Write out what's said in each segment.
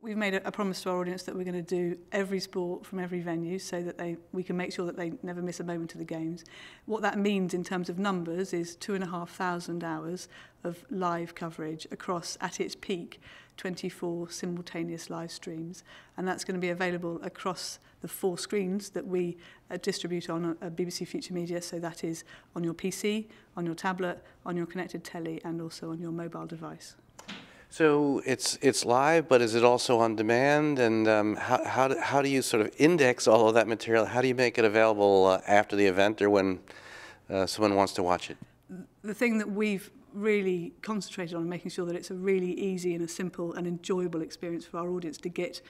We've made a promise to our audience that we're going to do every sport from every venue so that we can make sure that they never miss a moment of the games. What that means in terms of numbers is 2,500 hours of live coverage across, at its peak, 24 simultaneous live streams. And that's going to be available across the 4 screens that we distribute on BBC Future Media. So that is on your PC, on your tablet, on your connected telly, and also on your mobile device. So it's live, but is it also on demand? And how do you sort of index all of that material? How do you make it available after the event or when someone wants to watch it? The thing that we've really concentrated on making sure that it's a really easy and a simple and enjoyable experience for our audience to get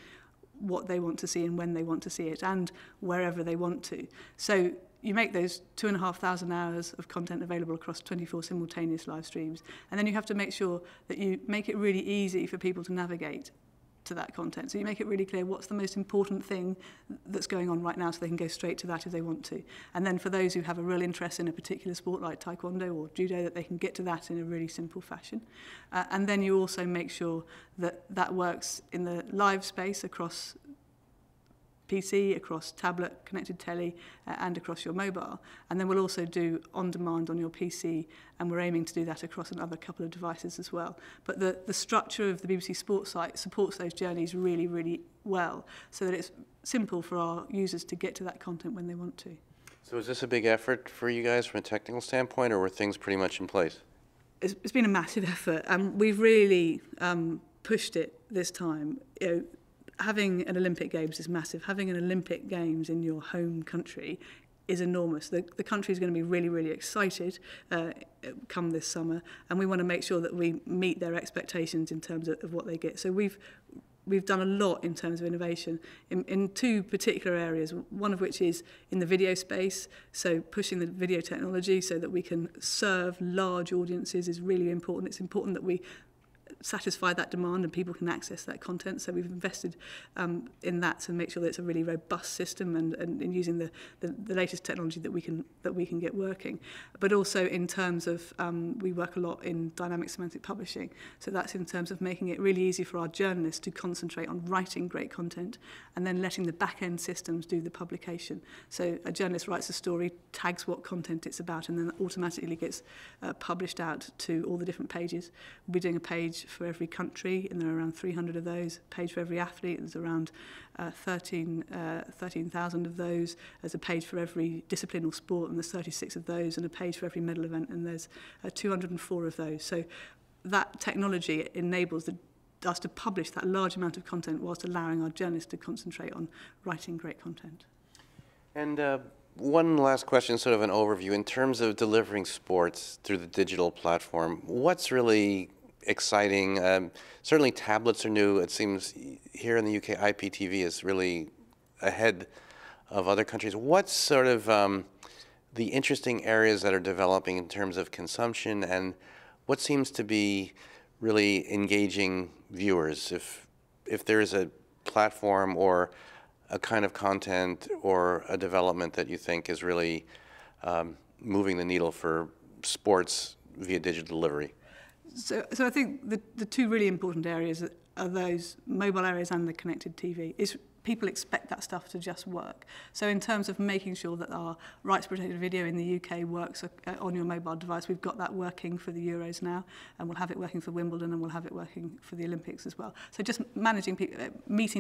what they want to see and when they want to see it and wherever they want to. So you make those 2,500 hours of content available across 24 simultaneous live streams, and then you have to make sure that you make it really easy for people to navigate to that content. So you make it really clear what's the most important thing that's going on right now so they can go straight to that if they want to. And then for those who have a real interest in a particular sport like taekwondo or judo, that they can get to that in a really simple fashion. And then you also make sure that that works in the live space across PC, across tablet, connected telly, and across your mobile. And then we'll also do on-demand on your PC, and we're aiming to do that across another couple of devices as well. But the structure of the BBC Sports site supports those journeys really, really well, so that it's simple for our users to get to that content when they want to. So is this a big effort for you guys from a technical standpoint, or were things pretty much in place? It's been a massive effort, and we've really pushed it this time. You know, having an Olympic Games is massive. Having an Olympic Games in your home country is enormous. The country is going to be really, really excited come this summer, and we want to make sure that we meet their expectations in terms of what they get. So we've done a lot in terms of innovation in 2 particular areas, one of which is in the video space, so pushing the video technology so that we can serve large audiences is really important. It's important that we satisfy that demand and people can access that content. So we've invested in that to make sure that it's a really robust system and in using the latest technology that we can get working. But also in terms of we work a lot in dynamic semantic publishing. So that's in terms of making it really easy for our journalists to concentrate on writing great content and then letting the back-end systems do the publication. So a journalist writes a story, tags what content it's about, and then automatically gets published out to all the different pages. We'll be doing a page for every country, and there are around 300 of those. A page for every athlete, there's around 13,000 of those. There's a page for every discipline or sport, and there's 36 of those, and a page for every medal event, and there's 204 of those. So that technology enables us to publish that large amount of content whilst allowing our journalists to concentrate on writing great content. And one last question, sort of an overview. In terms of delivering sports through the digital platform, what's really exciting? Certainly tablets are new. It seems here in the UK, IPTV is really ahead of other countries. What's sort of the interesting areas that are developing in terms of consumption, and what seems to be really engaging viewers? If there is a platform or a kind of content or a development that you think is really moving the needle for sports via digital delivery? So I think the 2 really important areas are those mobile areas and the connected TV. People expect that stuff to just work. So in terms of making sure that our rights protected video in the UK works on your mobile device, we've got that working for the Euros now, and we'll have it working for Wimbledon, and we'll have it working for the Olympics as well. So just meeting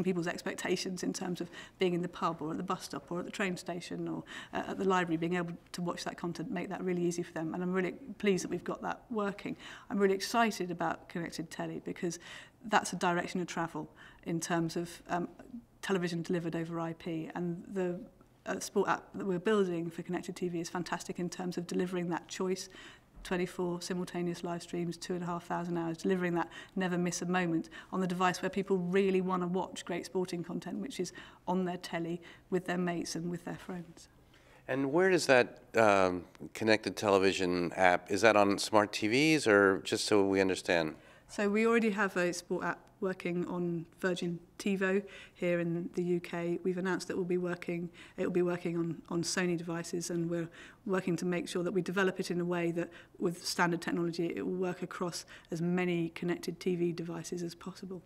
people's expectations in terms of being in the pub or at the bus stop or at the train station or at the library, being able to watch that content, make that really easy for them. And I'm really pleased that we've got that working. I'm really excited about connected telly because that's a direction of travel in terms of television delivered over IP, and the sport app that we're building for connected TV is fantastic in terms of delivering that choice. 24 simultaneous live streams, 2,500 hours, delivering that never miss a moment on the device where people really want to watch great sporting content, which is on their telly with their mates and with their friends. And where does that connected television app, is that on smart TVs, or just so we understand? So we already have a sport app working on Virgin Tivo here in the UK. We've announced that it will be working on Sony devices, and we're working to make sure that we develop it in a way that with standard technology it will work across as many connected TV devices as possible.